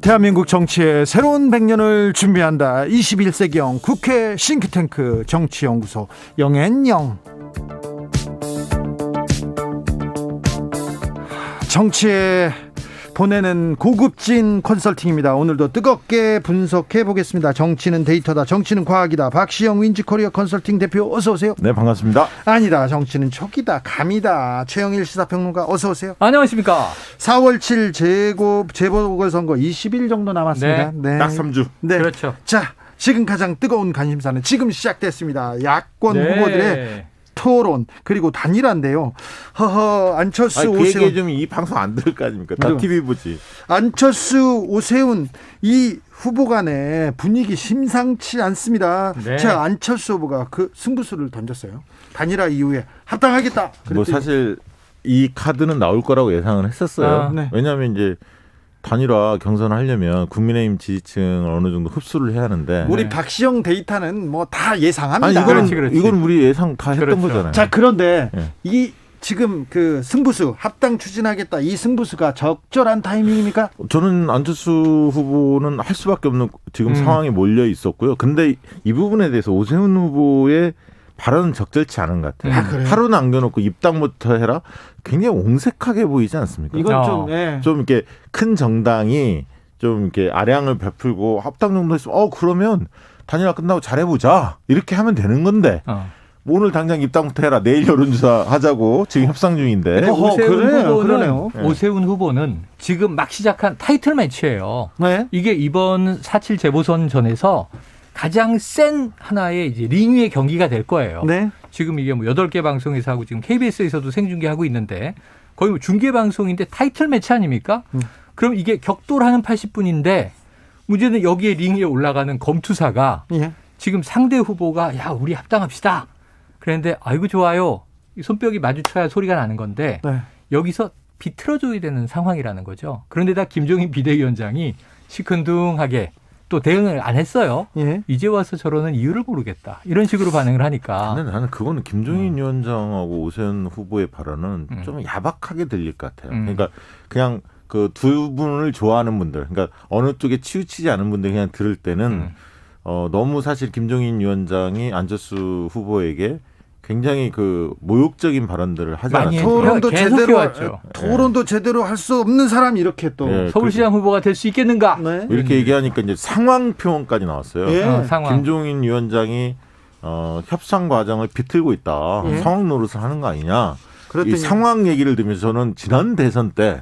대한민국 정치의 새로운 100년을 준비한다. 21세기형 국회 싱크탱크 정치연구소 영앤영. 정치에 보내는 고급진 컨설팅입니다. 오늘도 뜨겁게 분석해 보겠습니다. 정치는 데이터다. 정치는 과학이다. 박시영 윈지코리아 컨설팅 대표 어서 오세요. 네, 반갑습니다. 아니다. 정치는 촉이다. 감이다. 최영일 시사평론가 어서 오세요. 안녕하십니까. 4월 7일 재보궐선거 20일 정도 남았습니다. 네. 딱 3주. 네. 그렇죠. 자, 지금 가장 뜨거운 관심사는 지금 시작됐습니다. 야권 후보들의 토론 그리고 단일화인데요. 안철수 그 오세훈. 얘기 좀 이 방송 안 들을 거 아닙니까? 다 TV 보지. 안철수 오세훈 이 후보 간의 분위기 심상치 않습니다. 네. 자, 안철수 후보가 그 승부수를 던졌어요. 단일화 이후에 합당하겠다. 뭐 사실 이 카드는 나올 거라고 예상을 했었어요. 네. 왜냐하면 이제 단일화 경선을 하려면 국민의힘 지지층을 어느 정도 흡수를 해야 하는데. 우리 박시영 데이터는 뭐 다 예상합니다. 아니 이거는 그렇지. 이건 우리 예상 다 했던 그렇죠. 거잖아요. 자, 그런데 네. 이 지금 그 승부수 합당 추진하겠다 이 승부수가 적절한 타이밍입니까? 저는 안철수 후보는 할 수밖에 없는 지금 상황에 몰려 있었고요. 근데 이 부분에 대해서 오세훈 후보의 발언은 적절치 않은 것 같아요. 그래요? 하루 남겨놓고 입당부터 해라. 굉장히 옹색하게 보이지 않습니까? 이건 좀, 예. 좀 이렇게 큰 정당이 좀 이렇게 아량을 베풀고 합당 정도 했으면 그러면 단일화 끝나고 잘해보자 이렇게 하면 되는 건데 뭐 오늘 당장 입당부터 해라 내일 여론조사 하자고 지금 협상 중인데. 그러네요. 오세훈 후보는 지금 막 시작한 타이틀 매치예요. 네. 이게 이번 4.7 재보선 전에서 가장 센 하나의 이제 링 위의 경기가 될 거예요. 네. 지금 이게 뭐 8개 방송에서 하고 지금 KBS에서도 생중계하고 있는데 거의 뭐 중계 방송인데 타이틀 매치 아닙니까? 그럼 이게 격돌하는 80분인데 문제는 여기에 링 위에 올라가는 검투사가 예. 지금 상대 후보가 야 우리 합당합시다. 그런데 아이고 좋아요. 이 손뼉이 마주쳐야 소리가 나는 건데 네. 여기서 비틀어줘야 되는 상황이라는 거죠. 그런데다 김종인 비대위원장이 시큰둥하게 또 대응을 안 했어요. 예. 이제 와서 저러는 이유를 모르겠다. 이런 식으로 반응을 하니까. 근데 나는 그거는 김종인 위원장하고 오세훈 후보의 발언은 좀 야박하게 들릴 것 같아요. 그러니까 그냥 그 두 분을 좋아하는 분들, 그러니까 어느 쪽에 치우치지 않은 분들 그냥 들을 때는 너무 사실 김종인 위원장이 안철수 후보에게 굉장히 그 모욕적인 발언들을 하지 많이 않았습니까? 토론도 계속 제대로 해왔죠. 토론도 제대로 할 수 없는 사람 이렇게 또. 예, 서울시장 후보가 될 수 있겠는가? 네. 이렇게 얘기하니까 이제 상황 표현까지 나왔어요. 예. 상황. 김종인 위원장이 협상 과정을 비틀고 있다. 예. 상황 노릇을 하는 거 아니냐. 그랬더니 이 상황 얘기를 들으면서 저는 지난 대선 때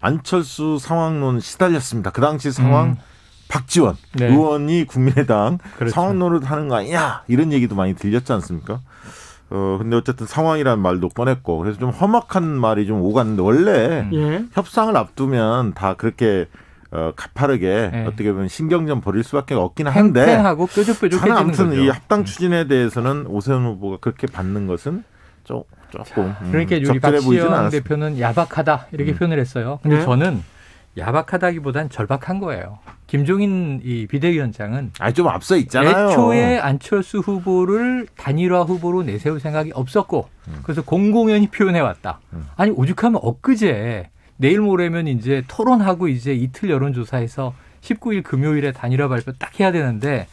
안철수 상황론 시달렸습니다. 그 당시 상황 박지원 네. 의원이 국민의당 그렇죠. 상황 노릇 하는 거 아니냐. 이런 얘기도 많이 들렸지 않습니까? 근데 어쨌든 상황이라는 말도 꺼냈고 그래서 좀 험악한 말이 좀 오갔는데 원래 예. 협상을 앞두면 다 그렇게 가파르게 네. 어떻게 보면 신경전 벌일 수밖에 없긴 한데 팽팽하고 뾰족뾰족해지는 저는 아무튼 거죠. 이 합당 추진에 대해서는 오세훈 후보가 그렇게 받는 것은 조금 그러니까 우리 적절해 보이지는 박시영 않았습니다. 대표는 야박하다 이렇게 표현을 했어요. 근데 네. 저는 야박하다기보단 절박한 거예요. 김종인 이 비대위원장은 좀 앞서 있잖아요. 애초에 안철수 후보를 단일화 후보로 내세울 생각이 없었고 그래서 공공연히 표현해왔다. 아니 오죽하면 엊그제 내일 모레면 이제 토론하고 이제 이틀 여론조사에서 19일 금요일에 단일화 발표 딱 해야 되는데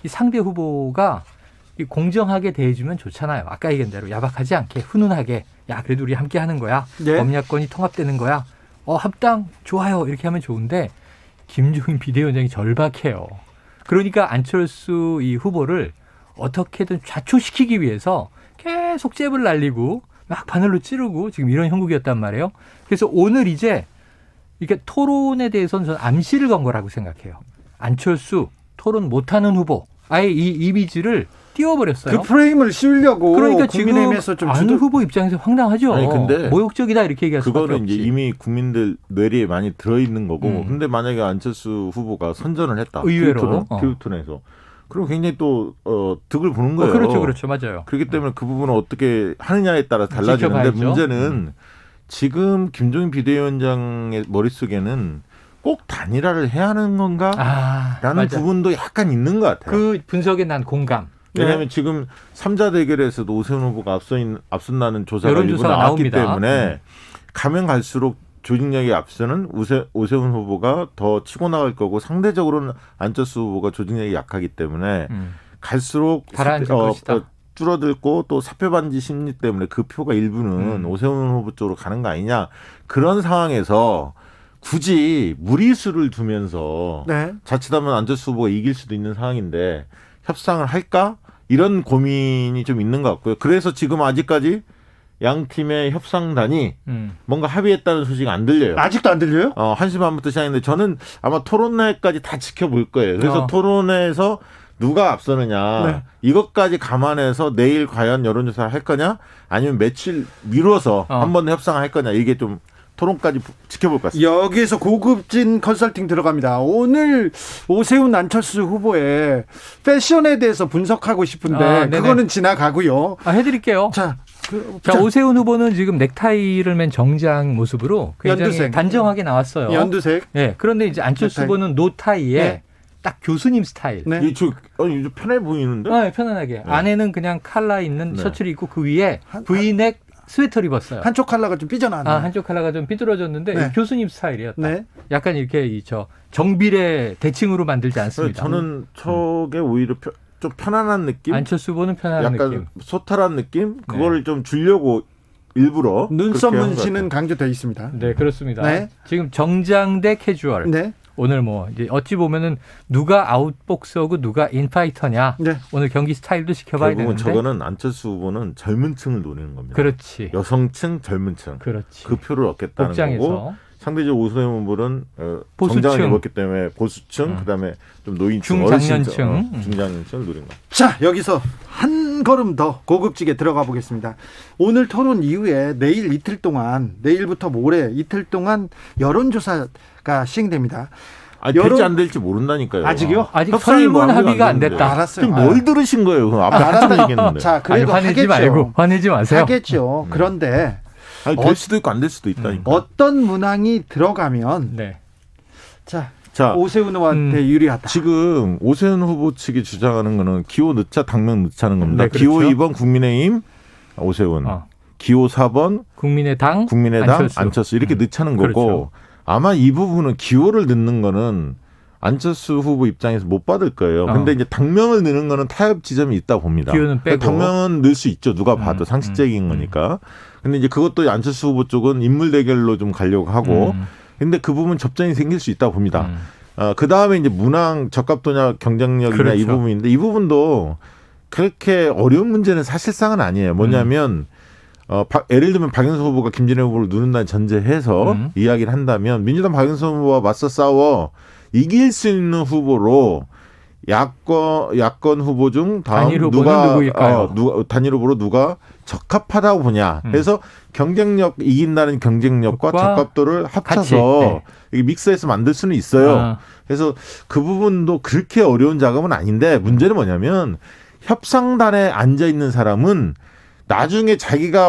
이 상대 후보가 이 공정하게 대해주면 좋잖아요. 아까 얘기한 대로 야박하지 않게 훈훈하게 야 그래도 우리 함께 하는 거야. 네. 범야권이 통합되는 거야. 합당 좋아요 이렇게 하면 좋은데 김종인 비대위원장이 절박해요. 그러니까 안철수 이 후보를 어떻게든 좌초시키기 위해서 계속 잽을 날리고 막 바늘로 찌르고 지금 이런 형국이었단 말이에요. 그래서 오늘 이제 이게 토론에 대해서는 저는 암시를 건 거라고 생각해요. 안철수 토론 못하는 후보 아예 이 이미지를 띄워버렸어요. 그 프레임을 씌우려고 그러니까 지금 국민의힘에서 좀 안 후보 입장에서 황당하죠. 아니, 근데 모욕적이다 이렇게 얘기할 수밖에 그거는 없지. 이제 이미 국민들 뇌리에 많이 들어있는 거고 근데 만약에 안철수 후보가 선전을 했다. 의외로. 교육톤에서 그럼 굉장히 또 득을 보는 거예요. 그렇죠. 맞아요. 그렇기 때문에 그 부분을 어떻게 하느냐에 따라 달라지는데 지켜봐야죠. 문제는 지금 김종인 비대위원장의 머릿속에는 꼭 단일화를 해야 하는 건가? 라는 맞아. 부분도 약간 있는 것 같아요. 그 분석에 난 공감. 왜냐하면 지금 3자 대결에서도 오세훈 후보가 앞선다는 조사가 일부 여론조사가 나왔기 나옵니다. 때문에 가면 갈수록 조직력이 앞서는 오세훈 후보가 더 치고 나갈 거고 상대적으로는 안철수 후보가 조직력이 약하기 때문에 갈수록 가라앉을 것이다. 줄어들고 또 사표 반지 심리 때문에 그 표가 일부는 오세훈 후보 쪽으로 가는 거 아니냐. 그런 상황에서 굳이 무리수를 두면서 네. 자칫하면 안철수 후보가 이길 수도 있는 상황인데 협상을 할까? 이런 고민이 좀 있는 것 같고요. 그래서 지금 아직까지 양 팀의 협상단이 뭔가 합의했다는 소식이 안 들려요. 아직도 안 들려요? 1시 반부터 시작했는데 저는 아마 토론회까지 다 지켜볼 거예요. 그래서 토론회에서 누가 앞서느냐 네. 이것까지 감안해서 내일 과연 여론조사를 할 거냐 아니면 며칠 미뤄서 한 번 협상할 거냐 이게 좀 토론까지 지켜볼 것 같습니다. 여기에서 고급진 컨설팅 들어갑니다. 오늘 오세훈 안철수 후보의 패션에 대해서 분석하고 싶은데 그거는 지나가고요. 해드릴게요. 자, 오세훈 후보는 지금 넥타이를 맨 정장 모습으로 굉장히 연두색. 단정하게 나왔어요. 연두색. 네, 그런데 이제 안철수 넥타이. 후보는 노타이에 네. 딱 교수님 스타일. 네. 이게 편해 보이는데? 네, 편안하게. 안에는 그냥 칼라 있는 네. 셔츠를 입고 그 위에 V넥 스웨터를 입었어요. 한쪽 컬러가 좀 삐져나왔네. 한쪽 칼라가 좀 삐뚤어졌는데 네. 교수님 스타일이었다. 네. 약간 이렇게 정비례 대칭으로 만들지 않습니다. 저는 저게 오히려 좀 편안한 느낌? 안철수 후보는 편안한 약간 느낌. 소탈한 느낌? 그거를 좀 주려고 일부러 눈썹 그렇게 한 문신은 것 강조되어 있습니다. 네, 그렇습니다. 네. 지금 정장 대 캐주얼. 네. 오늘 이제 어찌 보면은 누가 아웃복서고 누가 인파이터냐. 네. 오늘 경기 스타일도 지켜봐야 결국은 되는데. 저거는 안철수 후보는 젊은 층을 노리는 겁니다. 그렇지. 여성층, 젊은 층. 그렇지. 그 표를 얻겠다는 복장에서. 거고 상대적으로 오세훈 후보는 보수층. 정장을 입었기 때문에 보수층, 그다음에 좀 노인층, 중장년층. 어르신층, 중장년층을 노린 거예요. 자, 여기서 한 걸음 더 고급지게 들어가 보겠습니다. 오늘 토론 이후에 내일 이틀 동안, 내일부터 모레 이틀 동안 여론조사가 시행됩니다. 될지 안 될지 모른다니까요. 아직요? 아직 협상이 설문 뭐 합의가 안 됐는데. 됐다. 알았어요. 지금 뭘 들으신 거예요? 그럼 앞에 알았다. 한참 얘기했는데. 자, 그래도 화내지 하겠죠. 말고 화내지 마세요. 하겠죠. 그런데 될 수도 있고 안 될 수도 있다니까. 어떤 문항이 들어가면 네. 자, 오세훈 후보한테 유리하다. 지금 오세훈 후보 측이 주장하는 거는 기호 넣자 당명 넣자는 겁니다. 네, 그렇죠. 기호 2번 국민의힘 오세훈, 기호 4번 국민의당 안철수 이렇게 넣자는 거고 그렇죠. 아마 이 부분은 기호를 넣는 거는 안철수 후보 입장에서 못 받을 거예요. 근데 이제 당명을 넣는 거는 타협 지점이 있다 봅니다. 기호는 빼고. 당명은 넣을 수 있죠. 누가 봐도 상식적인 거니까. 근데 이제 그것도 안철수 후보 쪽은 인물 대결로 좀 가려고 하고 근데 그 부분 접전이 생길 수 있다 봅니다. 그 다음에 이제 문항 적합도냐 경쟁력이냐 그렇죠. 이 부분인데 이 부분도 그렇게 어려운 문제는 사실상은 아니에요. 뭐냐면 예를 들면 박영선 후보가 김진애 후보를 누른다는 전제해서 이야기를 한다면 민주당 박영선 후보와 맞서 싸워 이길 수 있는 후보로 야권 후보 중 다음 단일 후보는 누구일까요? 단일 후보로 누가 적합하다고 보냐. 그래서 경쟁력 이긴다는 경쟁력과 적합도를 합쳐서 이게 믹스해서 만들 수는 있어요. 그래서 그 부분도 그렇게 어려운 작업은 아닌데 문제는 뭐냐면 협상단에 앉아 있는 사람은 나중에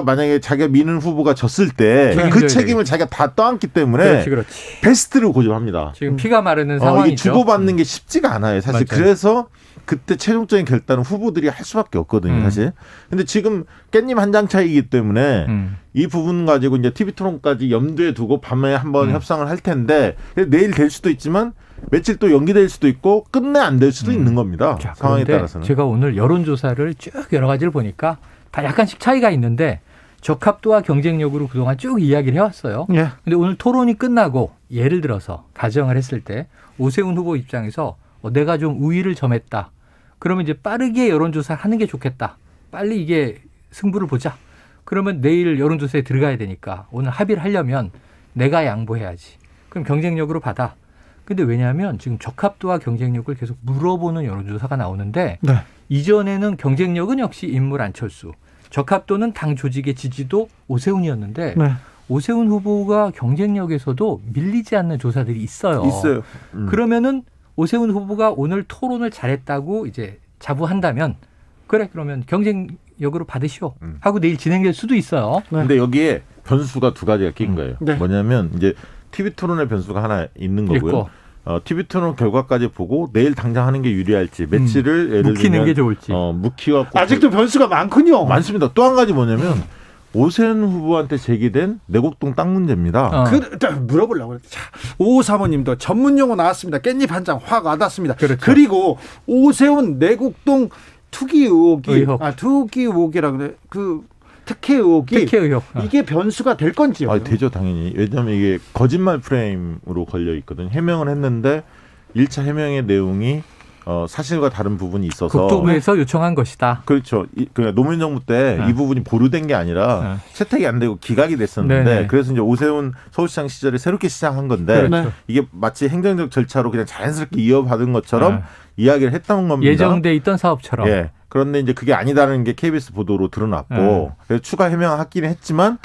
만약에 자기가 미는 후보가 졌을 때 그 책임을 자기가 다 떠안기 때문에 그렇지. 베스트를 고집합니다. 지금 피가 마르는 상황이죠. 이게 주고받는 게 쉽지가 않아요. 사실 맞아요. 그래서 그때 최종적인 결단은 후보들이 할 수밖에 없거든요. 사실. 근데 지금 깻잎 한 장 차이기 때문에 이 부분 가지고 이제 TV 토론까지 염두에 두고 밤에 한번 협상을 할 텐데 내일 될 수도 있지만 며칠 또 연기될 수도 있고 끝내 안 될 수도 있는 겁니다. 자, 상황에 그런데 따라서는. 제가 오늘 여론조사를 쭉 여러 가지를 보니까 다 약간씩 차이가 있는데 적합도와 경쟁력으로 그동안 쭉 이야기를 해왔어요. 예. 근데 오늘 토론이 끝나고 예를 들어서 가정을 했을 때 오세훈 후보 입장에서 내가 좀 우위를 점했다. 그러면 이제 빠르게 여론조사를 하는 게 좋겠다. 빨리 이게 승부를 보자. 그러면 내일 여론조사에 들어가야 되니까 오늘 합의를 하려면 내가 양보해야지. 그럼 경쟁력으로 받아. 근데 왜냐하면 지금 적합도와 경쟁력을 계속 물어보는 여론조사가 나오는데 네. 이전에는 경쟁력은 역시 인물 안철수, 적합도는 당 조직의 지지도 오세훈이었는데 네. 오세훈 후보가 경쟁력에서도 밀리지 않는 조사들이 있어요. 있어요. 그러면은 오세훈 후보가 오늘 토론을 잘했다고 이제 자부한다면 그래 그러면 경쟁력으로 받으시오 하고 내일 진행될 수도 있어요. 근데 여기에 변수가 두 가지가 낀 거예요. 네. 뭐냐면 이제 TV 토론의 변수가 하나 있는 거고요. TV 토론 결과까지 보고 내일 당장 하는 게 유리할지 며칠을 예를 묵히는 들면 게 좋을지 묵히갖고 아직도 변수가 많군요. 많습니다. 또 한 가지 뭐냐면 오세훈 후보한테 제기된 내곡동 땅 문제입니다. 물어보려고 그랬죠. 자, 5535님도 전문 용어 나왔습니다. 깻잎 한 장 확 와닿습니다. 그렇죠. 그리고 오세훈 내곡동 투기 의혹. 투기 의혹이라 그래. 그 특혜 의혹이 특혜 의혹. 이게 변수가 될 건지요? 되죠, 당연히. 왜냐하면 이게 거짓말 프레임으로 걸려 있거든요. 해명을 했는데 1차 해명의 내용이 사실과 다른 부분이 있어서 국토부에서 요청한 것이다. 그렇죠. 그러니까 노무현 정부 때 이 부분이 보류된 게 아니라 채택이 안 되고 기각이 됐었는데 네네. 그래서 이제 오세훈 서울시장 시절에 새롭게 시작한 건데 그렇죠. 이게 마치 행정적 절차로 그냥 자연스럽게 이어받은 것처럼 이야기를 했던 겁니다. 예정돼 있던 사업처럼. 예. 그런데 이제 그게 아니다는 게 KBS 보도로 드러났고 그래서 추가 해명하기는 했지만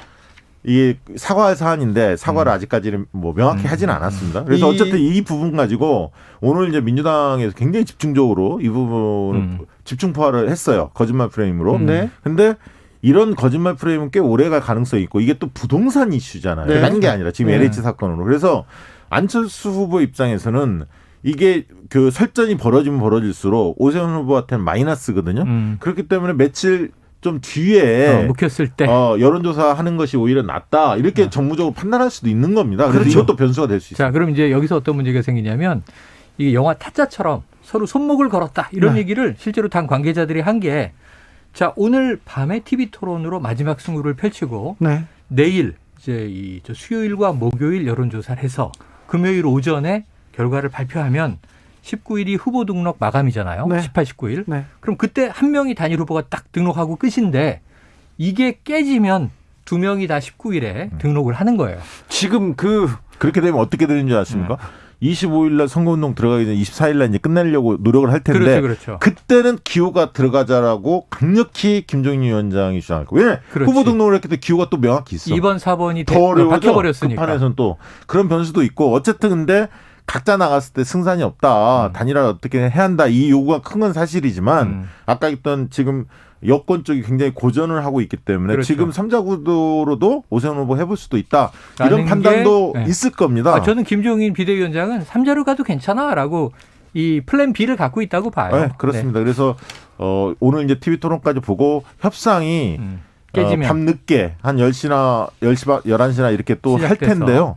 이게 사과할 사안인데 사과를 아직까지는 뭐 명확히 하지는 않았습니다. 그래서 어쨌든 이 부분 가지고 오늘 이제 민주당에서 굉장히 집중적으로 이 부분을 집중포화를 했어요. 거짓말 프레임으로. 네. 근데 이런 거짓말 프레임은 꽤 오래 갈 가능성이 있고 이게 또 부동산 이슈잖아요. 네. 다른 게 아니라 지금 네. LH 사건으로. 그래서 안철수 후보 입장에서는 이게 그 설전이 벌어지면 벌어질수록 오세훈 후보한테는 마이너스거든요. 그렇기 때문에 며칠 좀 뒤에 묵혔을 때 여론조사 하는 것이 오히려 낫다 이렇게 정무적으로 판단할 수도 있는 겁니다. 그래서 그렇죠. 이것도 변수가 될 수 있어요. 자, 그럼 이제 여기서 어떤 문제가 생기냐면 이게 영화 타짜처럼 서로 손목을 걸었다 이런 얘기를 실제로 당 관계자들이 한 게 자, 오늘 밤에 TV 토론으로 마지막 승부를 펼치고 네. 내일 이제 저 수요일과 목요일 여론조사를 해서 금요일 오전에 결과를 발표하면 19일이 후보 등록 마감이잖아요. 네. 18, 19일. 네. 그럼 그때 한 명이 단일 후보가 딱 등록하고 끝인데 이게 깨지면 두 명이 다 19일에 등록을 하는 거예요. 지금 그렇게 되면 어떻게 되는 줄 아십니까? 25일 날 선거운동 들어가기 전에 24일 날 이제 끝내려고 노력을 할 텐데 그렇죠. 그때는 기호가 들어가자라고 강력히 김종인 위원장이 주장할 거예요. 왜? 그렇지. 후보 등록을 했을 때 기호가 또 명확히 있어. 2번, 4번이 더 어려워져. 바뀌어버렸으니까. 그 판에서는 또 그런 변수도 있고 어쨌든 근데 각자 나갔을 때 승산이 없다. 단일화를 어떻게 해야 한다. 이 요구가 큰 건 사실이지만 아까 있던 지금 여권 쪽이 굉장히 고전을 하고 있기 때문에 그렇죠. 지금 3자 구도로도 오세훈 후보 해볼 수도 있다. 라는 이런 판단도 게, 네. 있을 겁니다. 저는 김종인 비대위원장은 3자로 가도 괜찮아라고 이 플랜 B를 갖고 있다고 봐요. 네, 그렇습니다. 그래서 오늘 이제 TV 토론까지 보고 협상이 깨지면 밤 늦게 한 10시나 10시, 11시나 이렇게 또 할 시작돼서. 텐데요.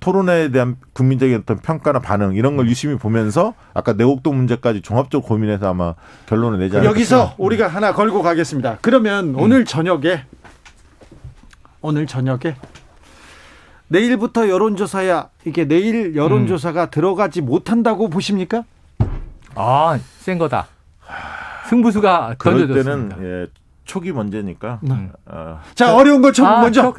토론에 대한 국민적인 어떤 평가나 반응 이런 걸 유심히 보면서 아까 내곡동 문제까지 종합적으로 고민해서 아마 결론을 내지 않을까. 여기서 우리가 하나 걸고 가겠습니다. 그러면 오늘 저녁에 내일부터 여론조사야 이게 내일 여론조사가 들어가지 못한다고 보십니까? 센 거다. 승부수가 그럴 던져졌습니다. 때는 촉이 문제니까. 자, 어려운 거 먼저.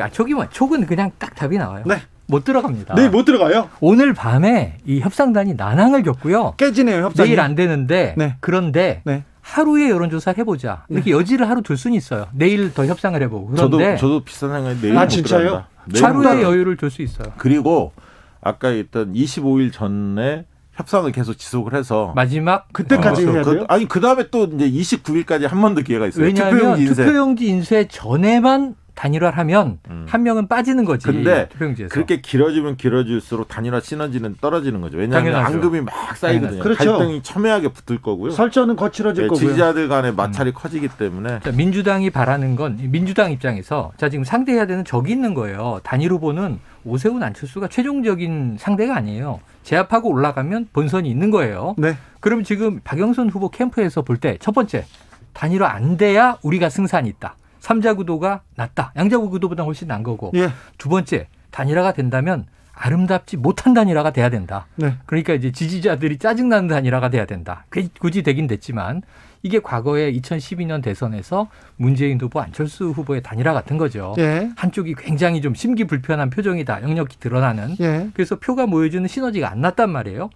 촉은 그냥 딱 답이 나와요. 네. 못 들어갑니다. 내일 못 들어가요. 오늘 밤에 이 협상단이 난항을 겪고요. 깨지네요, 협상이. 내일 안 되는데 네. 그런데 네. 하루에 여론조사를 해보자. 이렇게 여지를 하루 둘 수는 있어요. 내일 더 협상을 해보고. 그런데 저도 비슷한 생각이 내일 아, 못 진짜요? 들어간다. 내일 못 하루의 들어간다. 여유를 줄 수 있어요. 그리고 아까 있던 25일 전에 협상을 계속 지속을 해서 마지막 그때까지 해야 돼요? 그 다음에 또 이제 29일까지 한 번 더 기회가 있어요. 왜냐하면 투표용지 인쇄. 투표용지 인쇄 전에만 단일화를 하면 한 명은 빠지는 거지. 근데 투표용지에서. 그렇게 길어지면 길어질수록 단일화 시너지는 떨어지는 거죠. 왜냐하면 당연하죠. 앙금이 막 쌓이거든요. 그렇죠. 갈등이 첨예하게 붙을 거고요. 설전은 거칠어질 거고요. 지지자들 간의 마찰이 커지기 때문에 자, 민주당이 바라는 건 민주당 입장에서 자 지금 상대해야 되는 적이 있는 거예요. 단일 후보는 오세훈 안철수가 최종적인 상대가 아니에요. 제압하고 올라가면 본선이 있는 거예요. 네. 그럼 지금 박영선 후보 캠프에서 볼 때 첫 번째 단일화 안 돼야 우리가 승산이 있다. 3자 구도가 낫다. 양자 구도보다 훨씬 난 거고. 예. 두 번째 단일화가 된다면 아름답지 못한 단일화가 돼야 된다. 네. 그러니까 이제 지지자들이 짜증나는 단일화가 돼야 된다. 굳이 되긴 됐지만 이게 과거에 2012년 대선에서 문재인 후보, 안철수 후보의 단일화 같은 거죠. 예. 한쪽이 굉장히 좀 심기불편한 표정이다. 역력히 드러나는. 예. 그래서 표가 모여주는 시너지가 안 났단 말이에요.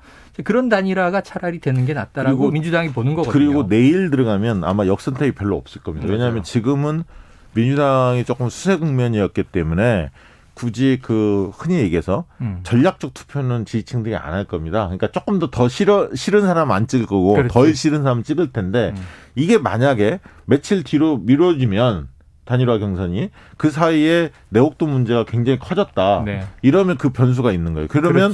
그런 단일화가 차라리 되는 게 낫다라고 그리고, 민주당이 보는 거거든요. 그리고 내일 들어가면 아마 역선택이 별로 없을 겁니다. 왜냐하면 지금은 민주당이 조금 수세 국면이었기 때문에 굳이 그 흔히 얘기해서 전략적 투표는 지지층들이 안 할 겁니다. 그러니까 조금 더 싫은 사람 안 찍을 거고 그렇지. 덜 싫은 사람 찍을 텐데 이게 만약에 며칠 뒤로 미뤄지면 단일화 경선이 그 사이에 내곡동 문제가 굉장히 커졌다. 네. 이러면 그 변수가 있는 거예요. 그러면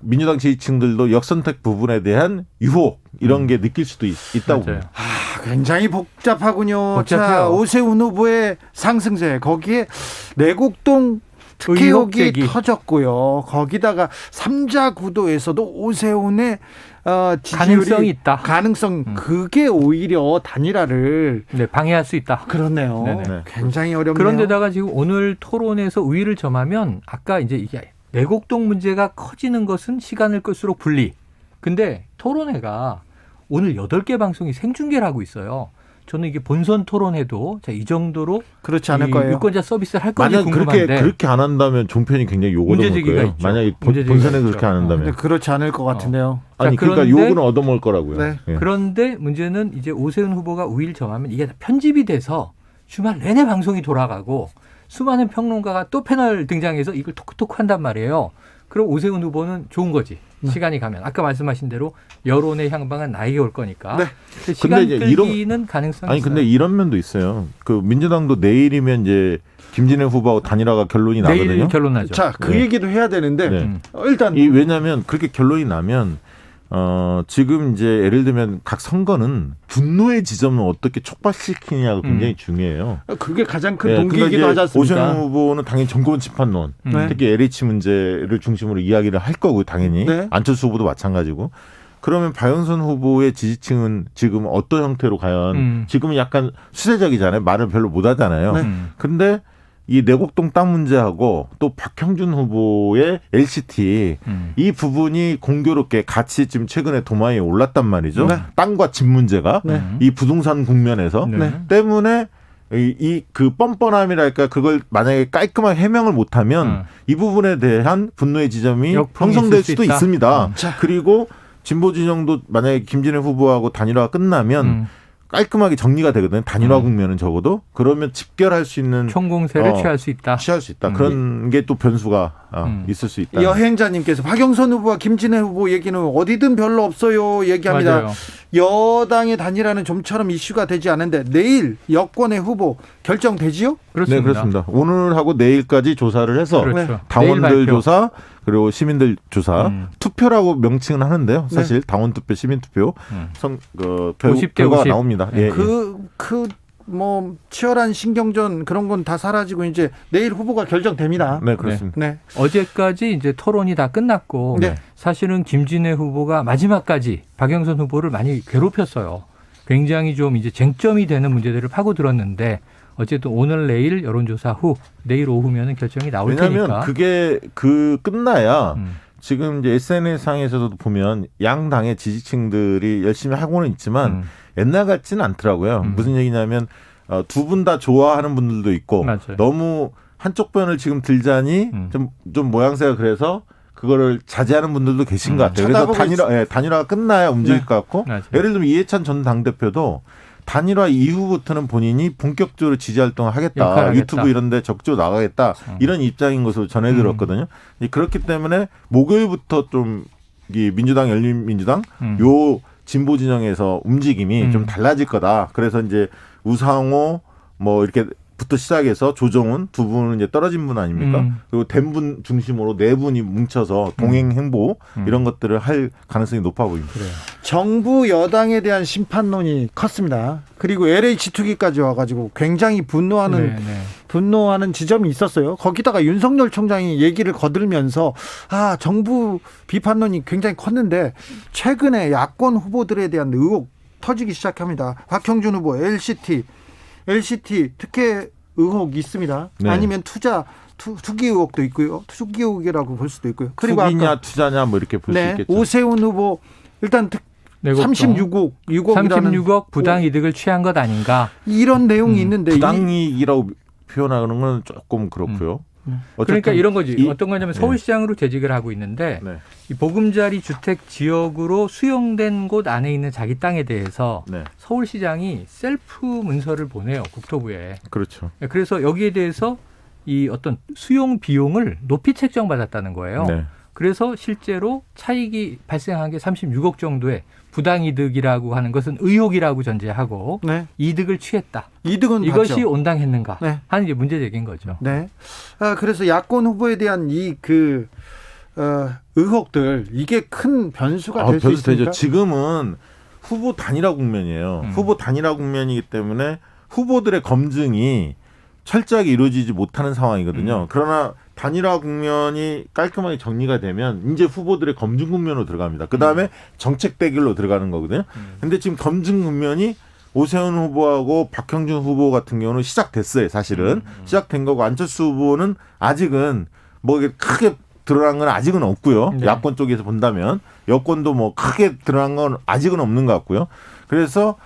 민주당 지지층들도 역선택 부분에 대한 유혹 이런 게 느낄 수도 있다고 맞아요. 봅니다. 굉장히 복잡하군요. 복잡해요. 자, 오세훈 후보의 상승세, 거기에 내곡동 특혜 의혹 의혹이 제기. 터졌고요. 거기다가 삼자 구도에서도 오세훈의 지지율이 가능성이 있다. 그게 오히려 단일화를 네, 방해할 수 있다. 그렇네요. 네네. 네. 굉장히 어렵네요. 그런데다가 지금 오늘 토론에서 우위를 점하면 아까 이제 이게 내곡동 문제가 커지는 것은 시간을 끌수록 불리. 근데 토론회가 오늘 8개 방송이 생중계를 하고 있어요. 저는 이게 본선 토론회도 자, 이 정도로 그렇지 않을 이 거예요. 유권자 서비스를 할 건지 만약 궁금한데 그렇게 안 한다면 종편이 굉장히 욕을 문제 얻을 제기가 거예요. 있죠. 만약에 문제 제기가 본선에 있죠. 그렇게 안 근데 한다면. 그렇지 않을 것 같은데요. 아니 자, 그러니까 그런데- 욕은 얻어먹을 거라고요. 네. 예. 그런데 문제는 이제 오세훈 후보가 우위를 점하면 이게 다 편집이 돼서 주말 내내 방송이 돌아가고 수많은 평론가가 또 패널 등장해서 이걸 토크토크 한단 말이에요. 그럼 오세훈 후보는 좋은 거지. 시간이 가면. 아까 말씀하신 대로 여론의 향방은 나에게 올 거니까. 네. 근데 시간 근데 이제 끌기는 가능성이 아니 있어요. 근데 이런 면도 있어요. 그 민주당도 내일이면 이제 김진애 후보하고 단일화가 결론이 내일 나거든요. 결론 나죠. 자, 그 네. 얘기도 해야 되는데 네. 일단 왜냐하면 그렇게 결론이 나면 지금 이제 예를 들면 각 선거는 분노의 지점을 어떻게 촉발시키냐가 굉장히 중요해요. 그게 가장 큰 예, 동기이기도 그러니까 하지 이제 않습니까? 오세훈 후보는 당연히 정권 심판론, 네. 특히 LH 문제를 중심으로 이야기를 할 거고 당연히 네. 안철수 후보도 마찬가지고. 그러면 박영선 후보의 지지층은 지금 어떤 형태로 과연 지금은 약간 수세적이잖아요. 말을 별로 못 하잖아요. 네. 근데 이 내곡동 땅 문제하고 또 박형준 후보의 LCT 이 부분이 공교롭게 같이 지금 최근에 도마에 올랐단 말이죠. 네. 땅과 집 문제가 네. 이 부동산 국면에서 네. 때문에 그 뻔뻔함이랄까 그걸 만약에 깔끔하게 해명을 못하면 이 부분에 대한 분노의 지점이 역풍이 형성될 있을 수 수도 있다. 있습니다. 자. 그리고 진보 진영도 만약에 김진애 후보하고 단일화가 끝나면 깔끔하게 정리가 되거든요. 단일화 국면은 적어도 그러면 집결할 수 있는 총공세를 취할 수 있다. 취할 수 있다. 그런 게 또 변수가 있을 수 있다. 여행자님께서 박영선 후보와 김진애 후보 얘기는 어디든 별로 없어요 얘기합니다. 맞아요. 여당의 단일화는 좀처럼 이슈가 되지 않은데 내일 여권의 후보 결정되지요? 그렇습니다. 네, 그렇습니다. 오늘하고 내일까지 조사를 해서 그렇죠. 당원들 내일 발표. 조사 그리고 시민들 조사 투표라고 명칭은 하는데요. 사실 당원 투표, 시민 투표 그 50대 결과가 50. 나옵니다. 예, 예. 뭐 치열한 신경전 그런 건 다 사라지고 이제 내일 후보가 결정됩니다. 네, 그렇습니다. 네. 어제까지 이제 토론이 다 끝났고 네. 사실은 김진애 후보가 마지막까지 박영선 후보를 많이 괴롭혔어요. 굉장히 좀 이제 쟁점이 되는 문제들을 파고들었는데 어쨌든 오늘 내일 여론조사 후 내일 오후면은 결정이 나올 왜냐하면 테니까. 그게 끝나야 지금 이제 SNS 상에서도 보면 양 당의 지지층들이 열심히 하고는 있지만 옛날 같지는 않더라고요. 무슨 얘기냐면 두 분 다 좋아하는 분들도 있고 맞아요. 너무 한쪽 편을 지금 들자니 좀 모양새가 그래서 그거를 자제하는 분들도 계신 것 같아요. 그래서 단일화가 끝나야 움직일 네. 것 같고 맞아요. 예를 들면 이해찬 전 당대표도 단일화 이후부터는 본인이 본격적으로 지지활동을 역할을 하겠다. 하겠다. 유튜브 이런 데 적극적으로 나가겠다. 이런 입장인 것으로 전해 들었거든요. 그렇기 때문에 목요일부터 좀 이 민주당 열린민주당 요 진보 진영에서 움직임이 좀 달라질 거다. 그래서 이제 우상호 뭐 이렇게 부터 시작해서 조정훈 두 분은 이제 떨어진 분 아닙니까? 그리고 된 분 중심으로 네 분이 뭉쳐서 동행 행보 이런 것들을 할 가능성이 높아 보입니다. 그래요. 정부 여당에 대한 심판론이 컸습니다. 그리고 LH 투기까지 와가지고 굉장히 분노하는 지점이 있었어요. 거기다가 윤석열 총장이 얘기를 거들면서 정부 비판론이 굉장히 컸는데 최근에 야권 후보들에 대한 의혹 터지기 시작합니다. 박형준 후보 LCT 특혜 의혹이 있습니다. 네. 아니면 투기 의혹도 있고요. 투기 의혹이라고 볼 수도 있고요. 그리고 투기냐 투자냐 뭐 이렇게 볼 수 있겠죠. 오세훈 후보 일단 36억 부당 이득을 취한 것 아닌가. 이런 내용이 있는데 부당이익이라고 표현하는 건 조금 그렇고요. 그러니까 이런 거지. 어떤 거냐면 서울시장으로 재직을 하고 있는데 네. 이 보금자리 주택 지역으로 수용된 곳 안에 있는 자기 땅에 대해서 네. 서울시장이 셀프 문서를 보내요. 국토부에. 그렇죠. 그래서 여기에 대해서 이 어떤 수용 비용을 높이 책정받았다는 거예요. 네. 그래서 실제로 차익이 발생한 게 36억 정도의 부당이득이라고 하는 것은 의혹이라고 전제하고 네. 이득을 취했다. 이득은 이것이 봤죠. 온당했는가 네. 하는 게 문제적인 거죠. 네. 그래서 야권 후보에 대한 의혹들 이게 큰 변수가 될 수 변수 있습니까? 되죠. 지금은 후보 단일화 국면이에요. 후보 단일화 국면이기 때문에 후보들의 검증이 철저하게 이루어지지 못하는 상황이거든요. 그러나 단일화 국면이 깔끔하게 정리가 되면 이제 후보들의 검증 국면으로 들어갑니다. 그다음에 정책 대결로 들어가는 거거든요. 근데 지금 검증 국면이 오세훈 후보하고 박형준 후보 같은 경우는 시작됐어요. 사실은 시작된 거고 안철수 후보는 아직은 뭐 이게 크게 드러난 건 아직은 없고요. 네. 야권 쪽에서 본다면 여권도 뭐 크게 드러난 건 아직은 없는 것 같고요. 그래서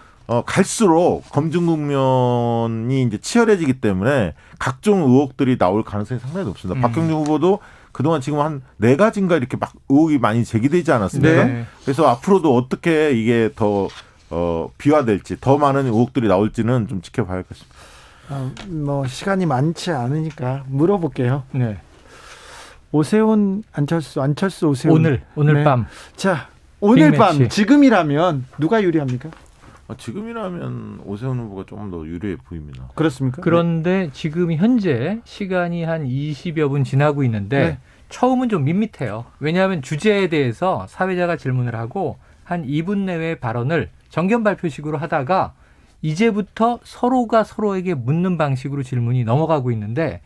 갈수록 검증 국면이 이제 치열해지기 때문에 각종 의혹들이 나올 가능성이 상당히 높습니다. 박형준 후보도 그동안 지금 한 4가지인가 이렇게 막 의혹이 많이 제기되지 않았습니까? 네. 그래서 앞으로도 어떻게 이게 더 비화될지 더 많은 의혹들이 나올지는 좀 지켜봐야겠습니다. 뭐 시간이 많지 않으니까 물어볼게요. 네. 오세훈, 안철수, 오세훈. 오늘 네. 밤. 자, 오늘 밤 빅매치. 지금이라면 누가 유리합니까? 지금이라면 오세훈 후보가 조금 더 유리해 보입니다. 그렇습니까? 그런데 지금 현재 시간이 한 20여 분 지나고 있는데 네. 처음은 좀 밋밋해요. 왜냐하면 주제에 대해서 사회자가 질문을 하고 한 2분 내외의 발언을 정견 발표식으로 하다가 이제부터 서로가 서로에게 묻는 방식으로 질문이 넘어가고 있는데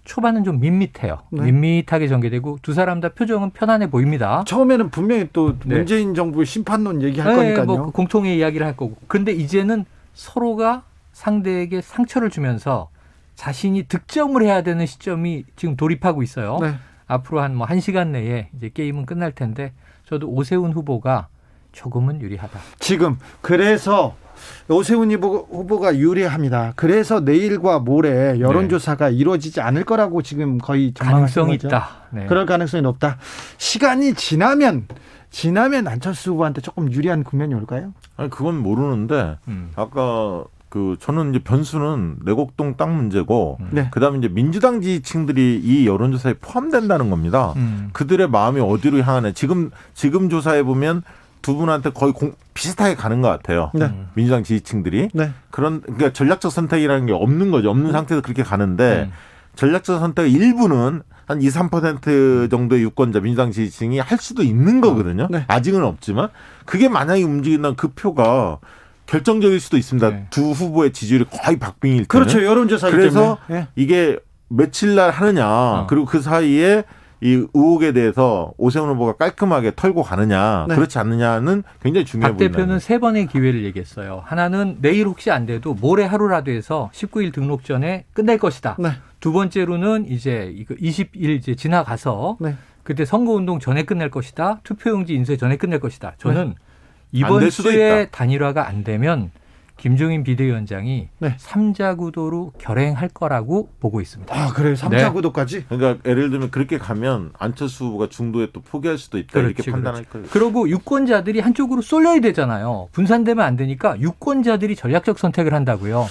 초반은 좀 밋밋해요. 네. 밋밋하게 전개되고 두 사람 다 표정은 편안해 보입니다. 처음에는 분명히 또 네. 문재인 정부의 심판론 얘기할 네, 거니까요. 뭐 공통의 이야기를 할 거고. 그런데 이제는 서로가 상대에게 상처를 주면서 자신이 득점을 해야 되는 시점이 지금 돌입하고 있어요. 네. 앞으로 한 1시간 내에 이제 게임은 끝날 텐데 저도 오세훈 후보가 조금은 유리하다. 지금 그래서 오세훈 후보가 유리합니다. 그래서 내일과 모레 여론조사가 이루어지지 않을 거라고 지금 거의 전망하시는 가능성이 거죠? 있다. 네. 그럴 가능성이 높다. 시간이 지나면 안철수 후보한테 조금 유리한 국면이 올까요? 아니 그건 모르는데 아까 저는 이제 변수는 내곡동 땅 문제고 네. 그다음에 이제 민주당 지지층들이 이 여론조사에 포함된다는 겁니다. 그들의 마음이 어디로 향하네. 지금 조사해 보면 두 분한테 거의 비슷하게 가는 것 같아요. 네. 민주당 지지층들이. 네. 그러니까 전략적 선택이라는 게 없는 거죠. 없는 상태에서 그렇게 가는데 전략적 선택 일부는 한 2, 3% 정도의 유권자 민주당 지지층이 할 수도 있는 거거든요. 네. 아직은 없지만 그게 만약에 움직인다면 그 표가 결정적일 수도 있습니다. 네. 두 후보의 지지율이 거의 박빙일 때는. 그렇죠. 여론조사이기 그래서 때문에. 네. 이게 며칠 날 하느냐 그리고 그 사이에 이 의혹에 대해서 오세훈 후보가 깔끔하게 털고 가느냐 네. 그렇지 않느냐는 굉장히 중요해 박 보인다. 대표는 3번의 기회를 얘기했어요. 하나는 내일 혹시 안 돼도 모레 하루라도 해서 19일 등록 전에 끝낼 것이다. 네. 두 번째로는 이제 이거 20일 이제 지나가서 네. 그때 선거운동 전에 끝낼 것이다. 투표용지 인쇄 전에 끝낼 것이다. 저는 안 이번 될 수도 주에 있다. 단일화가 안 되면 김종인 비대위원장이 네. 3자 구도로 결행할 거라고 보고 있습니다. 아, 그래요. 3차 네. 구도까지? 그러니까 예를 들면 그렇게 가면 안철수 후보가 중도에 또 포기할 수도 있다 이렇게 판단할 거예요. 그리고 유권자들이 한쪽으로 쏠려야 되잖아요. 분산되면 안 되니까 유권자들이 전략적 선택을 한다고요.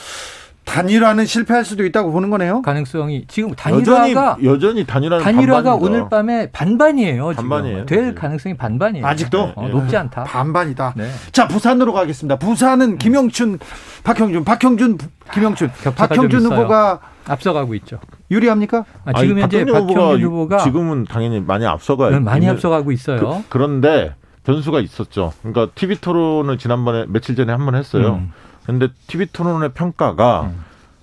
단일화는 실패할 수도 있다고 보는 거네요. 가능성이 지금 단일화가 여전히 단일화는 단일화가 반반입니다. 오늘 밤에 반반이에요. 반반이에요. 지금. 될 네. 가능성이 반반이에요. 아직도? 높지 않다. 반반이다. 네. 자, 부산으로 가겠습니다. 부산은 김영춘, 박형준, 김영춘. 격차가 박형준 좀 있어요. 후보가 앞서가고 있죠. 유리합니까? 지금 아니, 현재 박형준 후보가 지금은 당연히 많이 앞서가요. 많이 앞서가고 있어요. 그런데 변수가 있었죠. 그러니까 TV 토론을 지난번에 며칠 전에 한 번 했어요. 그런데 TV 토론의 평가가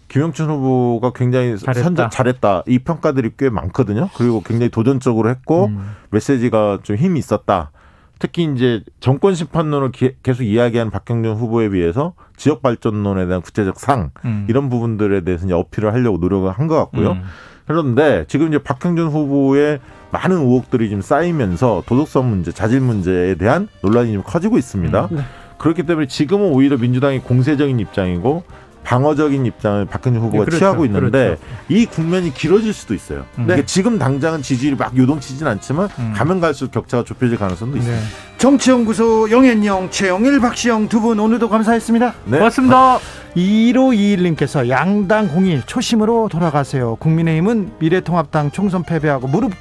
김영춘 후보가 굉장히 잘했다. 이 평가들이 꽤 많거든요. 그리고 굉장히 도전적으로 했고 메시지가 좀 힘이 있었다. 특히 이제 정권 심판론을 계속 이야기하는 박형준 후보에 비해서 지역 발전론에 대한 구체적 상 이런 부분들에 대해서 이제 어필을 하려고 노력을 한 것 같고요. 그런데 지금 이제 박형준 후보의 많은 의혹들이 지금 쌓이면서 도덕성 문제, 자질 문제에 대한 논란이 좀 커지고 있습니다. 그렇기 때문에 지금은 오히려 민주당이 공세적인 입장이고 방어적인 입장을 박형준 후보가 그렇죠. 취하고 있는데 그렇죠. 이 국면이 길어질 수도 있어요. 그러니까 지금 당장은 지지율이 막 요동치진 않지만 가면 갈수록 격차가 좁혀질 가능성도 있습니다. 정치연구소 영앤영, 최영일, 박시영 두 분 오늘도 감사했습니다. 네. 고맙습니다. 1521님께서 양당 공일 초심으로 돌아가세요. 국민의힘은 미래통합당 총선 패배하고 무릎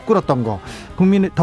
꿇었던 거. 더불어민주당